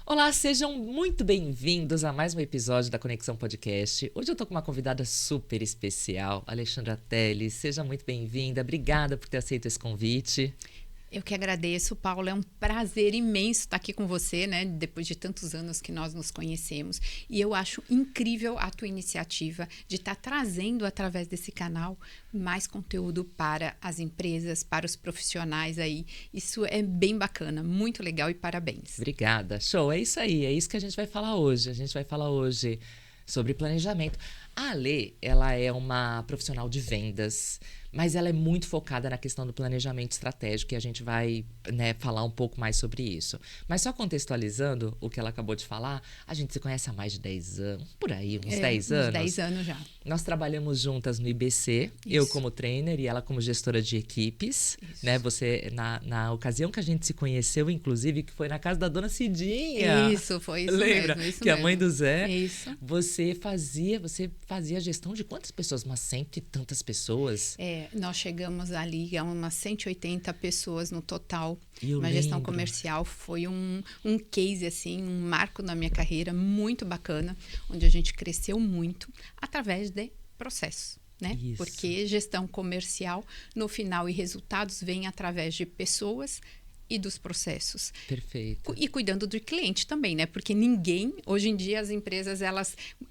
Olá, sejam muito bem-vindos a mais um episódio da Conexão Podcast. Hoje eu tô com uma convidada super especial, Alexandra Telles. Seja muito bem-vinda, obrigada por ter aceito esse convite. Eu que agradeço, Paulo. É um prazer imenso estar aqui com você, né? Depois de tantos anos que nós nos conhecemos. E eu acho incrível a tua iniciativa de estar trazendo, através desse canal, mais conteúdo para as empresas, para os profissionais aí. Isso é bem bacana, muito legal e parabéns. Obrigada. Show, é isso aí, é isso que a gente vai falar hoje. A gente vai falar hoje sobre planejamento. A Ale, ela é uma profissional de vendas, mas ela é muito focada na questão do planejamento estratégico e a gente vai, né, falar um pouco mais sobre isso. Mas só contextualizando o que ela acabou de falar, a gente se conhece há mais de 10 anos, por aí, uns 10 anos. Uns 10 anos já. Nós trabalhamos juntas no IBC, Isso. eu como trainer e ela como gestora de equipes. Né? Você, na ocasião que a gente se conheceu, inclusive, que foi na casa da dona Cidinha. Isso, foi isso Lembra? mesmo. Isso que mesmo. A mãe do Zé. Isso. Você fazia gestão de quantas pessoas? Umas 100 e tantas pessoas? Nós chegamos ali a umas 180 pessoas no total. Uma gestão comercial foi um case, assim, um marco na minha carreira, muito bacana, onde a gente cresceu muito através de processos. Né? Porque gestão comercial, no final, e resultados vêm através de pessoas e dos processos. Perfeito. E cuidando do cliente também, né? Porque ninguém, hoje em dia, as empresas,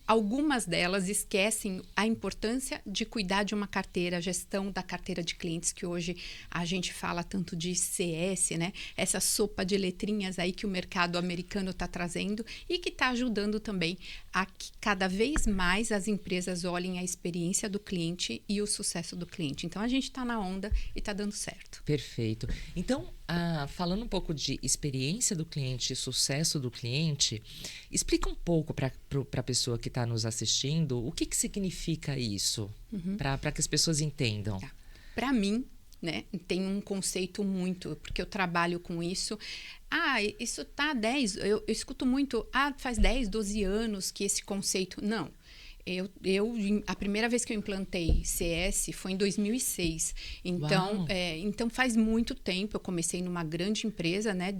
algumas delas esquecem a importância de cuidar de uma carteira, a gestão da carteira de clientes, que hoje a gente fala tanto de CS, né? Essa sopa de letrinhas aí que o mercado americano está trazendo e que está ajudando também a que cada vez mais as empresas olhem a experiência do cliente e o sucesso do cliente. Então, a gente está na onda e está dando certo. Perfeito. Então, falando um pouco de experiência do cliente e sucesso do cliente, explica um pouco para a pessoa que está nos assistindo o que significa isso, para que as pessoas entendam. Para mim, né, tem um conceito muito, porque eu trabalho com isso. Isso tá 10, eu escuto muito, faz 10, 12 anos que esse conceito... Não. A primeira vez que eu implantei CS foi em 2006. Então faz muito tempo. Eu comecei numa grande empresa, né,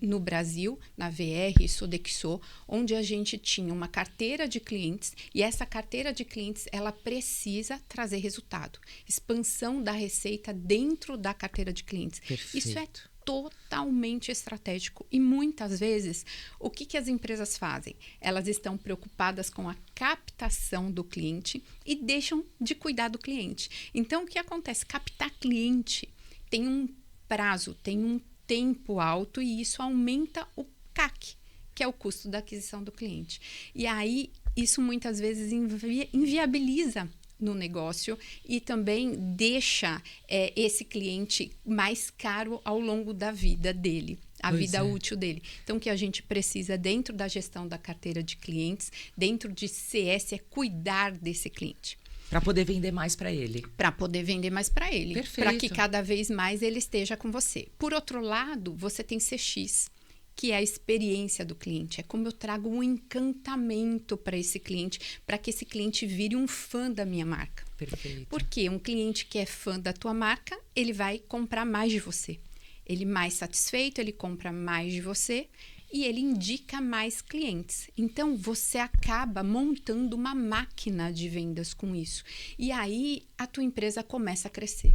no Brasil, na VR, Sodexo, onde a gente tinha uma carteira de clientes e essa carteira de clientes ela precisa trazer resultado. Expansão da receita dentro da carteira de clientes. Perfeito. Isso é totalmente estratégico. E muitas vezes, o que as empresas fazem? Elas estão preocupadas com a captação do cliente e deixam de cuidar do cliente. Então, o que acontece? Captar cliente tem um prazo, tem um tempo alto e isso aumenta o CAC, que é o custo da aquisição do cliente. E aí, isso muitas vezes inviabiliza no negócio e também deixa esse cliente mais caro ao longo da vida dele, a vida útil dele. Então, o que a gente precisa dentro da gestão da carteira de clientes, dentro de CS, é cuidar desse cliente. Para poder vender mais para ele. Para poder vender mais para ele. Perfeito. Para que cada vez mais ele esteja com você. Por outro lado, você tem CX, que é a experiência do cliente. É como eu trago um encantamento para esse cliente, para que esse cliente vire um fã da minha marca. Perfeito. Porque um cliente que é fã da tua marca, ele vai comprar mais de você. Ele mais satisfeito, ele compra mais de você e ele indica mais clientes. Então, você acaba montando uma máquina de vendas com isso. E aí, a tua empresa começa a crescer.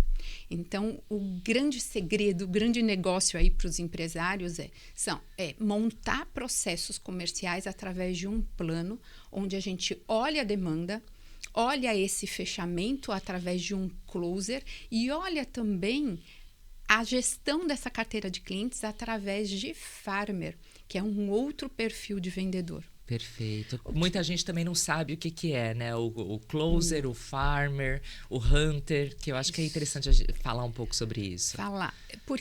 Então, o grande segredo, o grande negócio aí para os empresários é montar processos comerciais através de um plano onde a gente olha a demanda, olha esse fechamento através de um closer e olha também a gestão dessa carteira de clientes através de farmer, que é um outro perfil de vendedor. Perfeito. Muita gente também não sabe o que é, né? O closer, o farmer, o hunter, que eu acho que é interessante a gente falar um pouco sobre isso.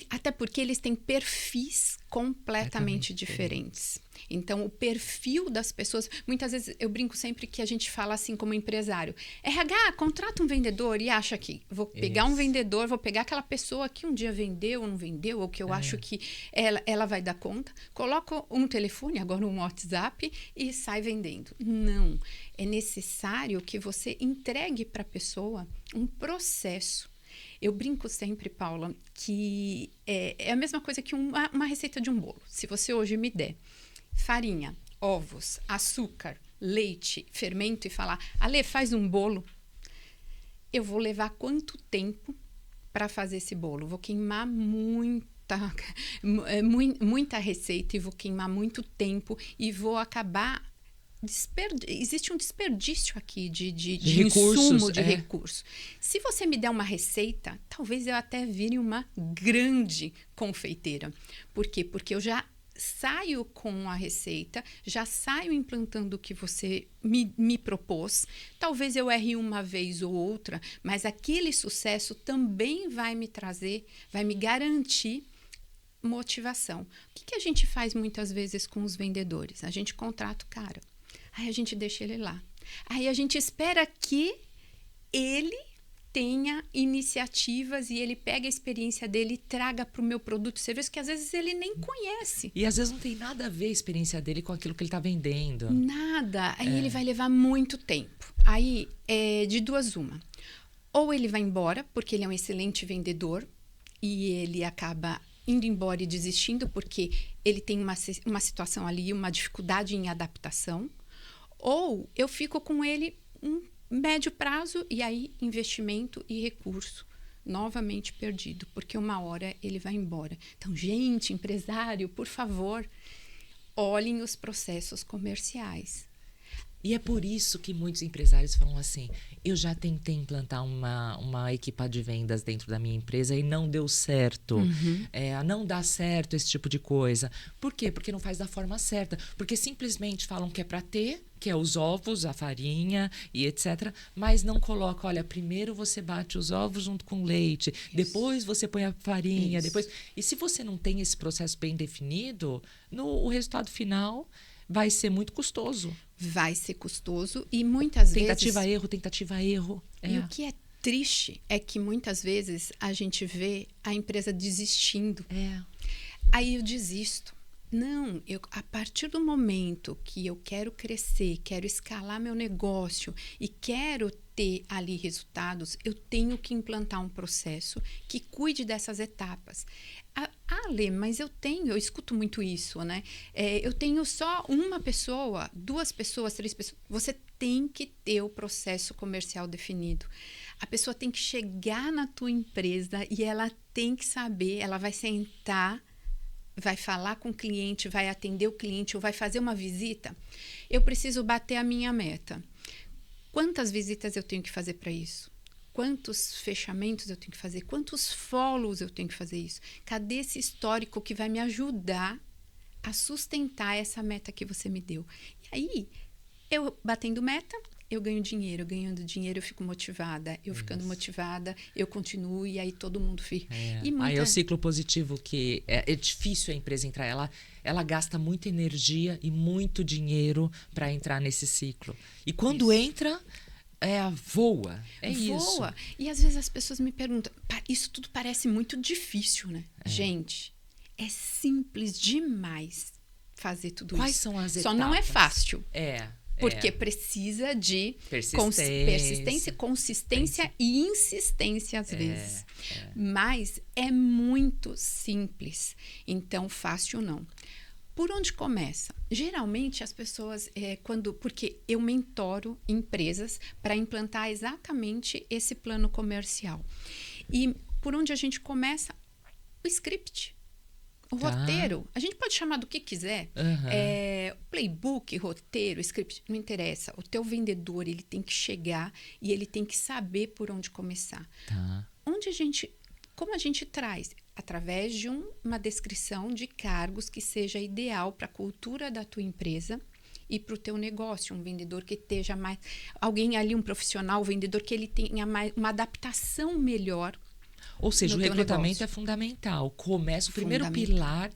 Até porque eles têm perfis completamente diferentes. Então, o perfil das pessoas... Muitas vezes, eu brinco sempre que a gente fala assim como empresário. RH, contrata um vendedor e acha que vou pegar um vendedor, vou pegar aquela pessoa que um dia vendeu ou não vendeu, ou que eu acho que ela vai dar conta, coloco um telefone, agora um WhatsApp, e sai vendendo. Não. É necessário que você entregue para a pessoa um processo. Eu brinco sempre, Paula, que é a mesma coisa que uma receita de um bolo. Se você hoje me der farinha, ovos, açúcar, leite, fermento e falar, Ale, faz um bolo, eu vou levar quanto tempo para fazer esse bolo? Vou queimar muita receita e vou queimar muito tempo e vou acabar... Existe um desperdício aqui de recursos, insumo, de recurso. Se você me der uma receita, talvez eu até vire uma grande confeiteira. Por quê? Porque eu já saio com a receita, já saio implantando o que você me propôs. Talvez eu erre uma vez ou outra, mas aquele sucesso também vai me trazer, vai me garantir motivação. O que a gente faz muitas vezes com os vendedores? A gente contrata o cara, aí a gente deixa ele lá. Aí a gente espera que ele tenha iniciativas e ele pega a experiência dele e traga para o meu produto e serviço que às vezes ele nem conhece. E às vezes não tem nada a ver a experiência dele com aquilo que ele está vendendo. Nada. Aí ele vai levar muito tempo. Aí, de duas uma. Ou ele vai embora, porque ele é um excelente vendedor e ele acaba indo embora e desistindo porque ele tem uma situação ali, uma dificuldade em adaptação. Ou eu fico com ele médio prazo e aí investimento e recurso novamente perdido, porque uma hora ele vai embora. Então, gente, empresário, por favor, olhem os processos comerciais. E é por isso que muitos empresários falam assim, eu já tentei implantar uma equipa de vendas dentro da minha empresa e não deu certo. Não dá certo esse tipo de coisa. Por quê? Porque não faz da forma certa. Porque simplesmente falam que é para ter, que é os ovos, a farinha e etc. Mas não coloca, olha, primeiro você bate os ovos junto com o leite, depois você põe a farinha, depois... E se você não tem esse processo bem definido, o resultado final vai ser muito custoso. Vai ser custoso e muitas vezes... Tentativa, erro. E o que é triste é que muitas vezes a gente vê a empresa desistindo. Aí eu desisto. Não, a partir do momento que eu quero crescer, quero escalar meu negócio e quero ter ali resultados, eu tenho que implantar um processo que cuide dessas etapas. Ale, mas eu escuto muito isso, né? Eu tenho só uma pessoa, 2 pessoas, 3 pessoas. Você tem que ter o processo comercial definido. A pessoa tem que chegar na tua empresa e ela tem que saber, ela vai sentar, vai falar com o cliente, vai atender o cliente ou vai fazer uma visita. Eu preciso bater a minha meta. Quantas visitas eu tenho que fazer para isso? Quantos fechamentos eu tenho que fazer? Quantos follows eu tenho que fazer isso? Cadê esse histórico que vai me ajudar a sustentar essa meta que você me deu? E aí, eu batendo meta, eu ganho dinheiro. Ganhando dinheiro, eu fico motivada. Eu ficando motivada, eu continuo e aí todo mundo fica. Aí é o ciclo positivo que é difícil a empresa entrar. Ela gasta muita energia e muito dinheiro para entrar nesse ciclo. E quando entra... voa. Isso. E às vezes as pessoas me perguntam, isso tudo parece muito difícil, né? Gente, é simples demais fazer tudo isso. Quais são as etapas? Só não é fácil. Porque precisa de persistência, consistência e insistência às vezes. Mas é muito simples. Então, fácil não. Por onde começa? Geralmente as pessoas, porque eu mentoro empresas para implantar exatamente esse plano comercial. E por onde a gente começa? O script, o roteiro. A gente pode chamar do que quiser. Playbook, roteiro, script, não interessa. O teu vendedor, ele tem que chegar e ele tem que saber por onde começar. Como a gente traz? Através de uma descrição de cargos que seja ideal para a cultura da tua empresa e para o teu negócio. Um vendedor que esteja mais... Alguém ali, um profissional, um vendedor que ele tenha uma adaptação melhor. Ou seja, o recrutamento é fundamental. Começa o primeiro pilar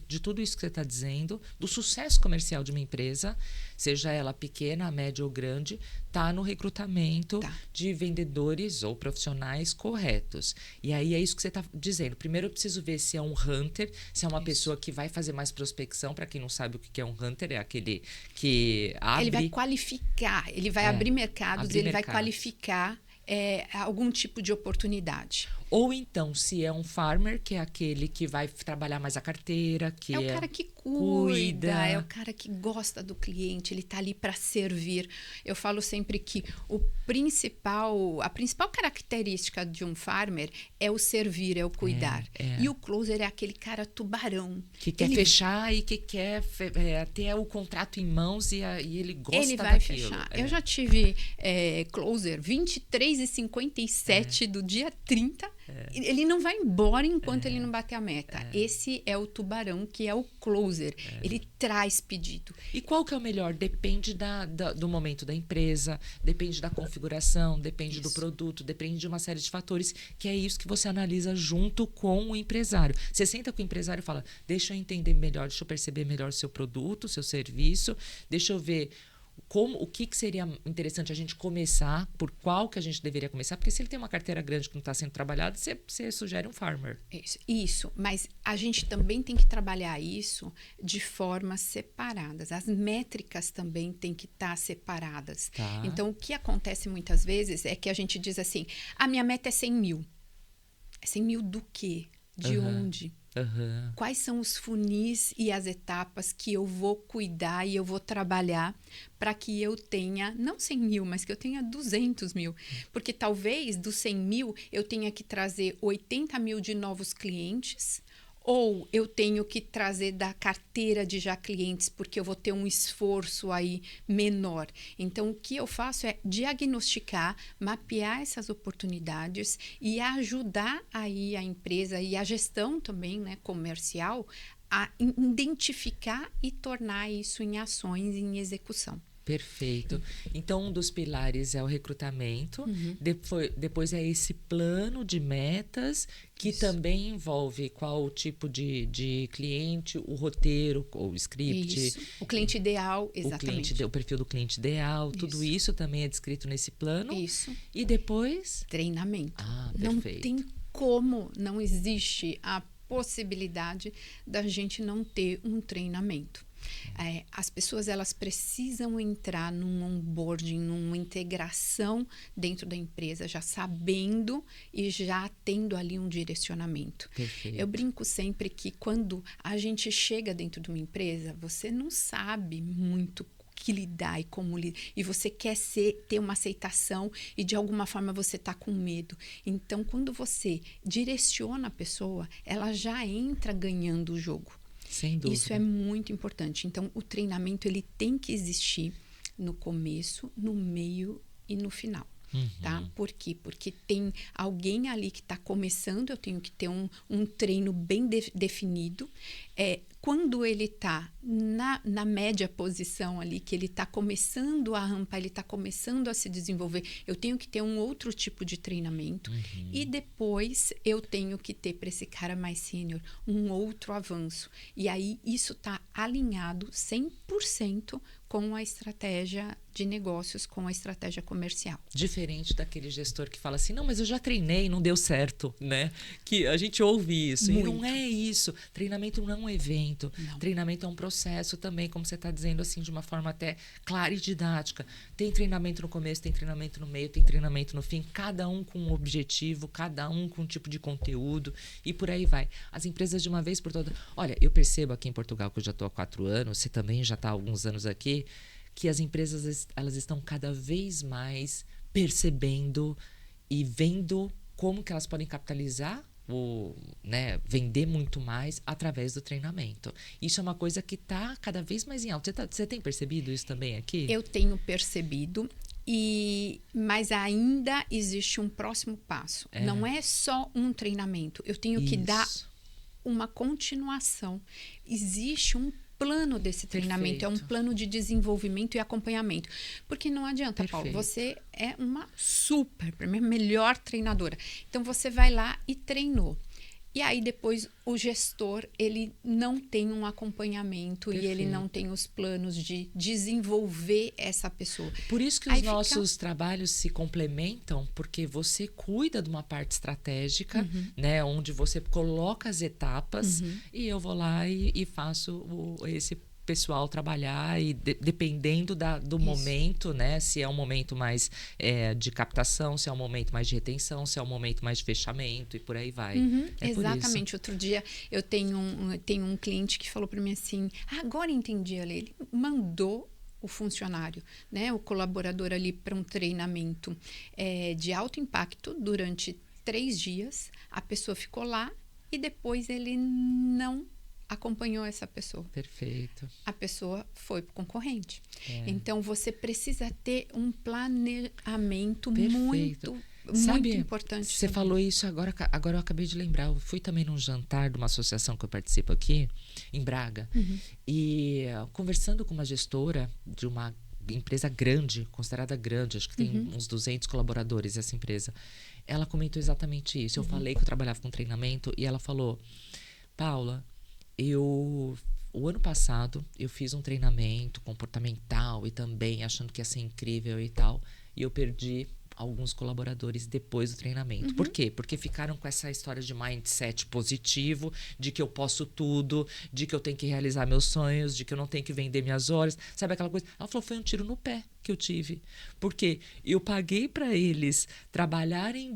de tudo isso que você está dizendo, do sucesso comercial de uma empresa, seja ela pequena, média ou grande, está no recrutamento de vendedores ou profissionais corretos. E aí é isso que você está dizendo. Primeiro eu preciso ver se é um hunter, se é uma pessoa que vai fazer mais prospecção. Para quem não sabe o que é um hunter, é aquele que abre... Ele vai qualificar, ele vai abrir mercados, vai qualificar algum tipo de oportunidade. Ou então, se é um farmer, que é aquele que vai trabalhar mais a carteira, que É o cara que cuida, é o cara que gosta do cliente, ele está ali para servir. Eu falo sempre que a principal característica de um farmer é o servir, é o cuidar. E o closer é aquele cara tubarão. Que quer fechar e que quer ter o contrato em mãos e ele gosta daquilo. Ele vai fechar. Eu já tive closer 23h57 do dia 30. Ele não vai embora enquanto ele não bater a meta. Esse é o tubarão, que é o closer. Ele traz pedido. E qual que é o melhor? Depende do momento da empresa, depende da configuração, depende do produto, depende de uma série de fatores, que é isso que você analisa junto com o empresário. Você senta com o empresário e fala, deixa eu entender melhor, deixa eu perceber melhor o seu produto, o seu serviço, deixa eu ver o que seria interessante a gente começar, por qual que a gente deveria começar, porque se ele tem uma carteira grande que não está sendo trabalhada, você sugere um farmer. Isso, mas a gente também tem que trabalhar isso de formas separadas. As métricas também têm que estar separadas. Tá. Então, o que acontece muitas vezes é que a gente diz assim, a minha meta é 100 mil. É 100 mil do quê? De onde? Quais são os funis e as etapas que eu vou cuidar e eu vou trabalhar para que eu tenha, não 100 mil, mas que eu tenha 200 mil. Porque talvez dos 100 mil eu tenha que trazer 80 mil de novos clientes, ou eu tenho que trazer da carteira de já clientes, porque eu vou ter um esforço aí menor. Então, o que eu faço é diagnosticar, mapear essas oportunidades e ajudar aí a empresa e a gestão também, né, comercial, a identificar e tornar isso em ações, em execução. Perfeito. Então, um dos pilares é o recrutamento, depois é esse plano de metas, que também envolve qual tipo de cliente, o roteiro, ou o script. Isso. O cliente ideal, exatamente. O perfil do cliente ideal, tudo isso também é descrito nesse plano. Isso. E depois? Treinamento. Não tem como, não existe a possibilidade da gente não ter um treinamento. As pessoas elas precisam entrar num onboarding, numa integração dentro da empresa, já sabendo e já tendo ali um direcionamento. Perfeito. Eu brinco sempre que quando a gente chega dentro de uma empresa, você não sabe muito que lidar e como lidar, e você quer ter uma aceitação e de alguma forma você está com medo. Então, quando você direciona a pessoa, ela já entra ganhando o jogo. Sem dúvida. Isso é muito importante. Então, o treinamento ele tem que existir no começo, no meio e no final. Tá? Por quê? Porque tem alguém ali que está começando, eu tenho que ter um treino bem definido. Quando ele está na média posição ali, que ele está começando a rampar, ele está começando a se desenvolver, eu tenho que ter um outro tipo de treinamento. E depois eu tenho que ter para esse cara mais sênior um outro avanço. E aí isso está alinhado 100% com a estratégia de negócios, com a estratégia comercial. Diferente daquele gestor que fala assim, não, mas eu já treinei, não deu certo, né? Que a gente ouve isso. Muito. E não é isso. Treinamento não é um evento. Não. Treinamento é um processo também, como você está dizendo, assim, de uma forma até clara e didática. Tem treinamento no começo, tem treinamento no meio, tem treinamento no fim, cada um com um objetivo, cada um com um tipo de conteúdo e por aí vai. As empresas de uma vez por todas... Olha, eu percebo aqui em Portugal, que eu já estou há 4 anos, você também já está há alguns anos aqui, que as empresas elas estão cada vez mais percebendo e vendo como que elas podem capitalizar né, vender muito mais através do treinamento. Isso é uma coisa que está cada vez mais em alta. Você tem percebido isso também aqui? Eu tenho percebido, mas ainda existe um próximo passo. Não é só um treinamento. Eu tenho que dar uma continuação. Existe um plano desse treinamento, é um plano de desenvolvimento e acompanhamento. Porque não adianta, Paulo, você é uma para mim, melhor treinadora. Então, você vai lá e treinou. E aí, depois, o gestor, ele não tem um acompanhamento e ele não tem os planos de desenvolver essa pessoa. Por isso que os nossos trabalhos se complementam, porque você cuida de uma parte estratégica, né, onde você coloca as etapas e eu vou lá e faço esse pessoal trabalhar e dependendo do momento, né? Se é um momento mais de captação, se é um momento mais de retenção, se é um momento mais de fechamento e por aí vai. Exatamente. Outro dia eu tenho um cliente que falou para mim assim, agora entendi, Ale. Ele mandou o funcionário, né, o colaborador ali para um treinamento de alto impacto durante 3 dias. A pessoa ficou lá e depois ele não acompanhou essa pessoa. Perfeito. A pessoa foi para o concorrente. Então, você precisa ter um planejamento muito importante. Você falou isso, agora eu acabei de lembrar. Eu fui também num jantar de uma associação que eu participo aqui, em Braga. E conversando com uma gestora de uma empresa grande, considerada grande, acho que tem uns 200 colaboradores essa empresa. Ela comentou exatamente isso. Eu falei que eu trabalhava com treinamento e ela falou, Paula, o ano passado eu fiz um treinamento comportamental e também achando que ia ser incrível e tal, e eu perdi alguns colaboradores depois do treinamento. Por quê? Porque ficaram com essa história de mindset positivo, de que eu posso tudo, de que eu tenho que realizar meus sonhos, de que eu não tenho que vender minhas horas, sabe aquela coisa? Ela falou, foi um tiro no pé que eu tive. Porque eu paguei para eles trabalharem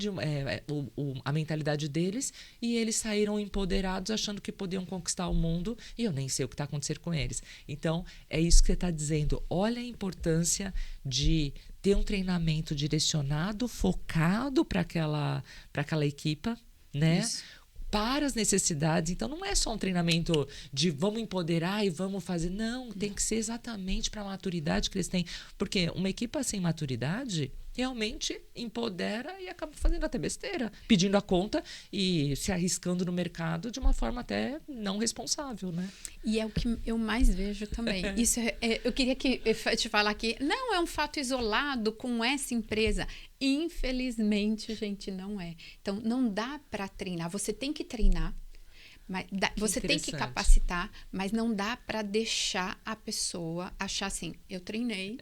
a mentalidade deles e eles saíram empoderados achando que podiam conquistar o mundo e eu nem sei o que está acontecendo com eles. Então, é isso que você está dizendo. Olha a importância de ter um treinamento direcionado, focado para aquela equipa, né? Isso. Para as necessidades. Então, não é só um treinamento de vamos empoderar e vamos fazer. Não, tem que ser exatamente para a maturidade que eles têm. Porque uma equipa sem maturidade realmente empodera e acaba fazendo até besteira, pedindo a conta e se arriscando no mercado de uma forma até não responsável, né? E é o que eu mais vejo também. Isso eu queria te falar que não é um fato isolado com essa empresa. Infelizmente, gente, não é. Então, não dá para treinar. Você tem que treinar, mas você tem que capacitar, mas não dá para deixar a pessoa achar assim, eu treinei,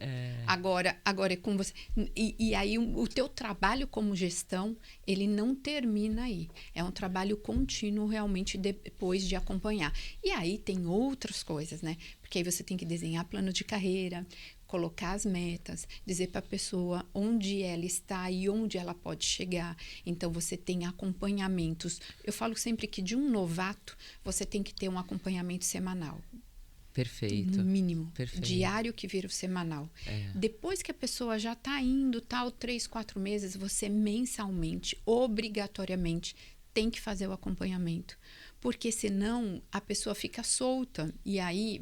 agora é com você. E aí o teu trabalho como gestão, ele não termina aí. É um trabalho contínuo realmente depois de acompanhar. E aí tem outras coisas, né? Porque aí você tem que desenhar plano de carreira, colocar as metas, dizer para a pessoa onde ela está e onde ela pode chegar. Então, você tem acompanhamentos. Eu falo sempre que de um novato, você tem que ter um acompanhamento semanal. Perfeito. No mínimo. Perfeito. Diário que vira o semanal. Depois que a pessoa já está indo, 3, 4 meses, você mensalmente, obrigatoriamente, tem que fazer o acompanhamento. Porque senão a pessoa fica solta e aí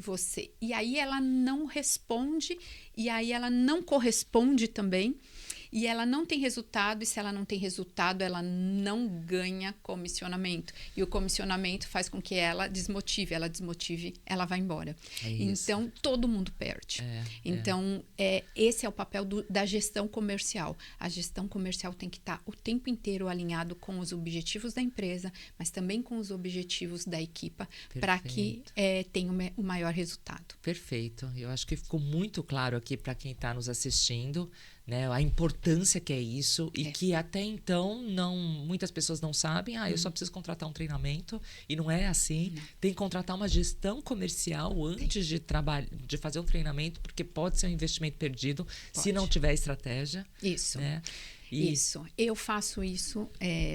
ela não responde e aí ela não corresponde também e ela não tem resultado, e se ela não tem resultado, ela não ganha comissionamento. E o comissionamento faz com que ela desmotive, ela vai embora. Então, todo mundo perde. Então, esse é o papel da gestão comercial. A gestão comercial tem que estar o tempo inteiro alinhado com os objetivos da empresa, mas também com os objetivos da equipa, para que tenha o maior resultado. Perfeito. Eu acho que ficou muito claro aqui para quem está nos assistindo, né, a importância que é isso e que até então muitas pessoas não sabem. Eu só preciso contratar um treinamento e não é assim. Tem que contratar uma gestão comercial antes de fazer um treinamento, porque pode ser um investimento perdido se não tiver estratégia. Isso. Né? Isso. Eu faço isso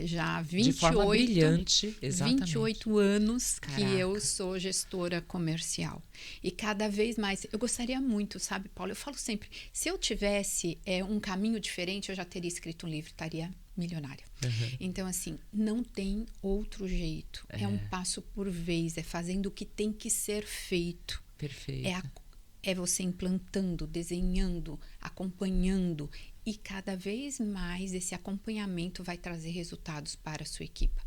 já há de forma brilhante, exatamente. 28 anos. Caraca. Que eu sou gestora comercial. E cada vez mais, eu gostaria muito, sabe, Paula? Eu falo sempre, se eu tivesse um caminho diferente, eu já teria escrito um livro, estaria milionária. Então, assim, não tem outro jeito. É um passo por vez, é fazendo o que tem que ser feito. Perfeito. É você implantando, desenhando, acompanhando. E cada vez mais esse acompanhamento vai trazer resultados para a sua equipe.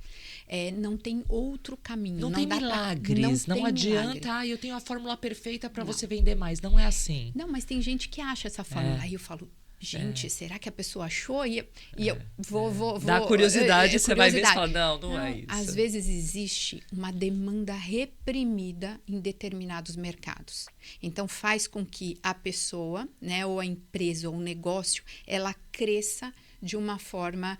Não tem outro caminho. Não tem milagres. Não adianta, eu tenho a fórmula perfeita para você vender mais. Não é assim. Não, mas tem gente que acha essa fórmula. Aí eu falo, gente, será que a pessoa achou? E eu vou... Dá curiosidade, você vai ver e fala, não é isso. Às vezes existe uma demanda reprimida em determinados mercados. Então, faz com que a pessoa, né, ou a empresa, ou o negócio, ela cresça de uma forma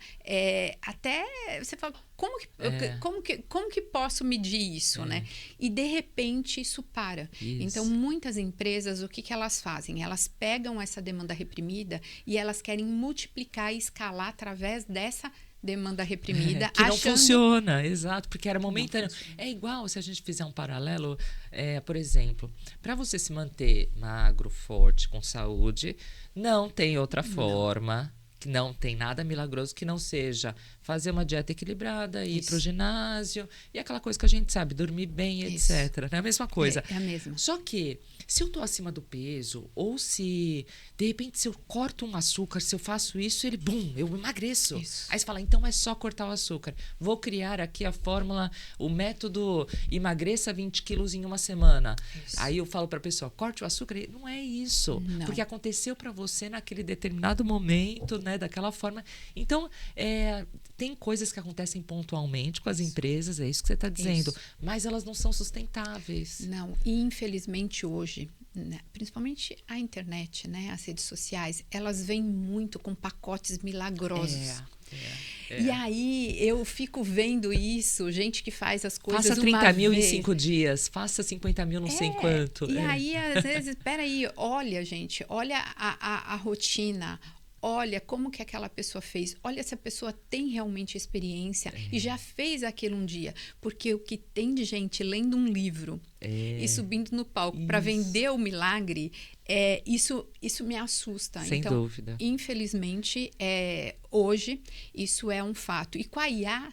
até você fala, como que posso medir isso, né? E de repente isso para. Isso. Então muitas empresas, o que elas fazem? Elas pegam essa demanda reprimida e elas querem multiplicar e escalar através dessa demanda reprimida, que não funciona, exato, porque era momentâneo. É igual se a gente fizer um paralelo, por exemplo, para você se manter magro, forte, com saúde, não tem outra forma, que não tem nada milagroso que não seja fazer uma dieta equilibrada, ir para o ginásio e aquela coisa que a gente sabe, dormir bem, etc. Não é a mesma coisa. É a mesma. Só que se eu tô acima do peso, ou se de repente se eu corto um açúcar, se eu faço isso, ele, bum, eu emagreço. Isso. Aí você fala, então é só cortar o açúcar. Vou criar aqui a fórmula, o método emagreça 20 quilos em uma semana. Isso. Aí eu falo pra pessoa, corte o açúcar. Não é isso. Não. Porque aconteceu pra você naquele determinado momento, né, daquela forma. Então, tem coisas que acontecem pontualmente com as empresas, é isso que você está dizendo. Isso. Mas elas não são sustentáveis. Não, e infelizmente hoje, né, principalmente a internet, né, as redes sociais, elas vêm muito com pacotes milagrosos. E aí eu fico vendo isso, gente que faz as coisas faça 30 mil vez. em 5 dias, faça 50 mil não sei quanto. E aí, às vezes, peraí, olha, gente, olha a rotina, olha como que aquela pessoa fez, olha se a pessoa tem realmente experiência e já fez aquilo um dia. Porque o que tem de gente lendo um livro e subindo no palco para vender o milagre, isso me assusta. Sem então, dúvida. Infelizmente, hoje, isso é um fato. E com a IA,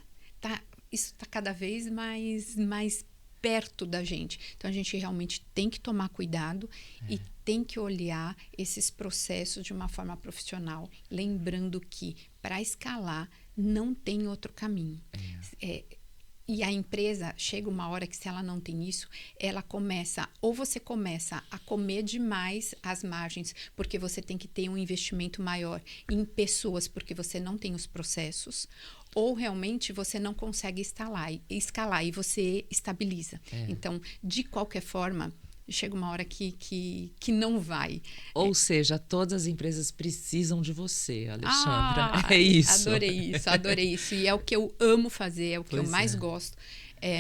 isso está cada vez mais perto da gente. Então, a gente realmente tem que tomar cuidado e tem que olhar esses processos de uma forma profissional, lembrando que para escalar não tem outro caminho. E a empresa, chega uma hora que se ela não tem isso, você começa a comer demais as margens, porque você tem que ter um investimento maior em pessoas, porque você não tem os processos, ou realmente você não consegue escalar e você estabiliza. Então, de qualquer forma, chega uma hora que não vai. Ou seja, todas as empresas precisam de você, Alexandra. É isso. Adorei isso. E é o que eu amo fazer, é o que eu mais gosto.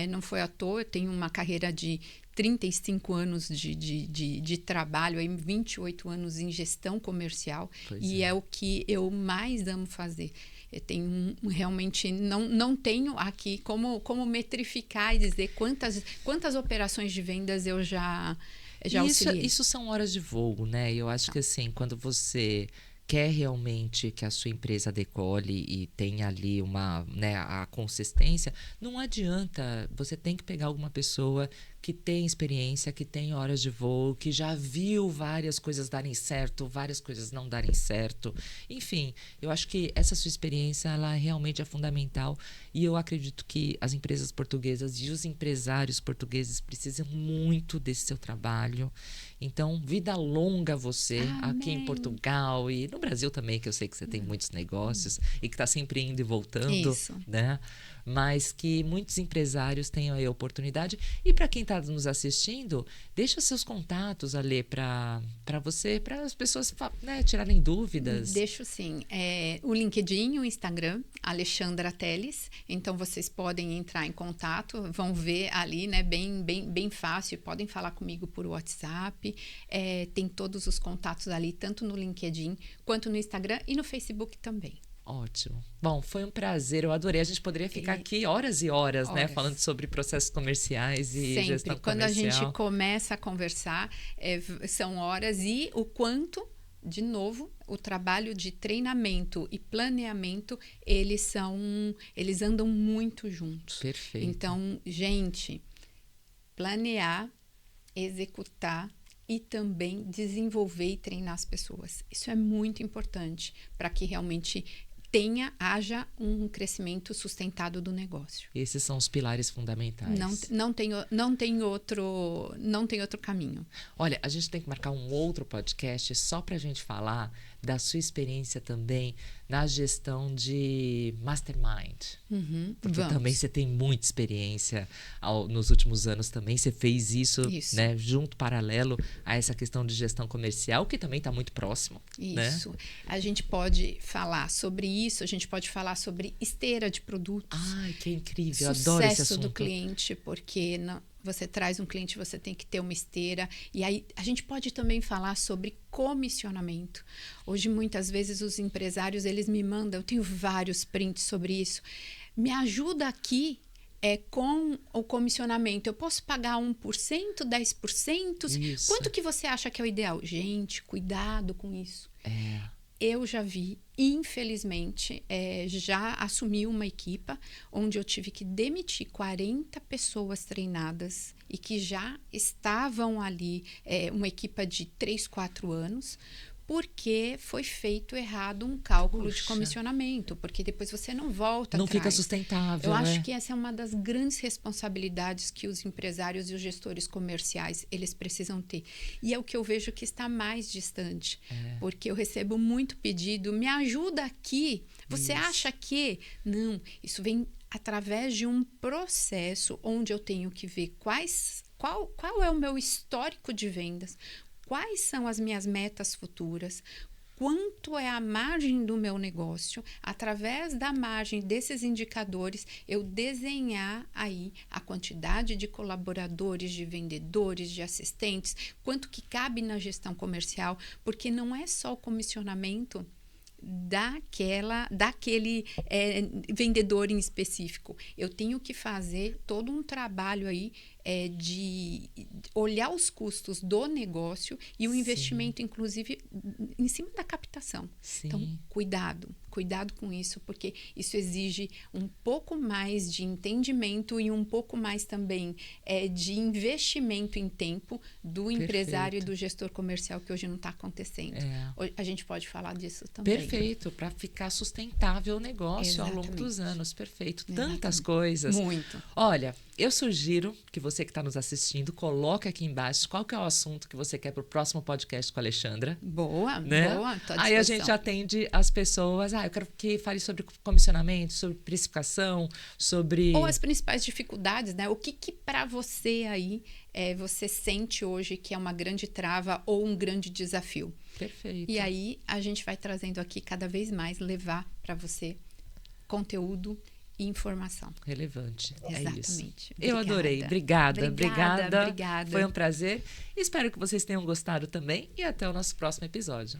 Não foi à toa, eu tenho uma carreira de 35 anos de trabalho, aí 28 anos em gestão comercial. E é o que eu mais amo fazer. Eu tenho realmente não tenho aqui como metrificar e dizer quantas operações de vendas eu já auxiliei. Isso são horas de voo, né? Eu acho que assim, quando você quer realmente que a sua empresa decole e tenha ali a consistência, não adianta, você tem que pegar alguma pessoa que tem experiência, que tem horas de voo, que já viu várias coisas darem certo, várias coisas não darem certo. Enfim, eu acho que essa sua experiência, ela realmente é fundamental e eu acredito que as empresas portuguesas e os empresários portugueses precisam muito desse seu trabalho. Então, vida longa você. Amém. Aqui em Portugal e no Brasil também, que eu sei que você tem muitos negócios e que está sempre indo e voltando, Isso. né? Mas que muitos empresários tenham aí a oportunidade. E para quem está nos assistindo, deixa seus contatos ali para você, para as pessoas, né, tirarem dúvidas. Deixo sim. O LinkedIn, o Instagram, Alexandra Teles. Então, vocês podem entrar em contato, vão ver ali, né, bem fácil. Podem falar comigo por WhatsApp. Tem todos os contatos ali, tanto no LinkedIn, quanto no Instagram e no Facebook também. Ótimo. Bom, foi um prazer, eu adorei. A gente poderia ficar aqui horas e horas, né? Falando sobre processos comerciais e sempre. Gestão Quando comercial. A gente começa a conversar, são horas e o quanto, de novo, o trabalho de treinamento e planeamento, eles andam muito juntos. Perfeito. Então, gente, planear, executar e também desenvolver e treinar as pessoas. Isso é muito importante para que realmente haja um crescimento sustentado do negócio. Esses são os pilares fundamentais. Não tem outro caminho. Olha, a gente tem que marcar um outro podcast só para a gente falar da sua experiência também na gestão de mastermind. Porque Vamos. também você tem muita experiência nos últimos anos também. Você fez isso, né, junto, paralelo a essa questão de gestão comercial, que também está muito próximo. Isso. Né? A gente pode falar sobre isso, a gente pode falar sobre esteira de produtos. Ai, que incrível, eu adoro esse assunto. Sucesso do cliente, porque você traz um cliente, você tem que ter uma esteira. E aí, a gente pode também falar sobre comissionamento. Hoje, muitas vezes, os empresários, eles me mandam, eu tenho vários prints sobre isso. Me ajuda aqui com o comissionamento. Eu posso pagar 1%, 10%? Isso. Quanto que você acha que é o ideal? Gente, cuidado com isso. É. Eu já vi, infelizmente, já assumi uma equipa onde eu tive que demitir 40 pessoas treinadas e que já estavam ali, uma equipa de 3, 4 anos, porque foi feito errado um cálculo de comissionamento, porque depois você não volta não atrás. Fica sustentável. Eu acho que essa é uma das grandes responsabilidades que os empresários e os gestores comerciais, eles precisam ter. E é o que eu vejo que está mais distante, porque eu recebo muito pedido, me ajuda aqui, você acha que... Não, isso vem através de um processo onde eu tenho que ver qual é o meu histórico de vendas, quais são as minhas metas futuras, quanto é a margem do meu negócio, através da margem desses indicadores, eu desenhar aí a quantidade de colaboradores, de vendedores, de assistentes, quanto que cabe na gestão comercial, porque não é só o comissionamento daquele vendedor em específico. Eu tenho que fazer todo um trabalho aí de olhar os custos do negócio e o investimento, inclusive, em cima da captação. Sim. Então, cuidado com isso, porque isso exige um pouco mais de entendimento e um pouco mais também de investimento em tempo do empresário e do gestor comercial, que hoje não está acontecendo. A gente pode falar disso também. Perfeito, para ficar sustentável o negócio ao longo dos anos. Perfeito. Tantas coisas. Muito. Olha, eu sugiro que você que está nos assistindo, coloque aqui embaixo qual que é o assunto que você quer para o próximo podcast com a Alexandra. Boa, né? boa. Tô à Aí a gente atende as pessoas. Eu quero que fale sobre comissionamento, sobre precificação, sobre... Ou as principais dificuldades, né? O que para você aí você sente hoje que é uma grande trava ou um grande desafio. Perfeito. E aí a gente vai trazendo aqui cada vez mais, levar para você conteúdo e informação. Relevante. Exatamente. É isso. Eu adorei. Obrigada. Foi um prazer. Espero que vocês tenham gostado também e até o nosso próximo episódio.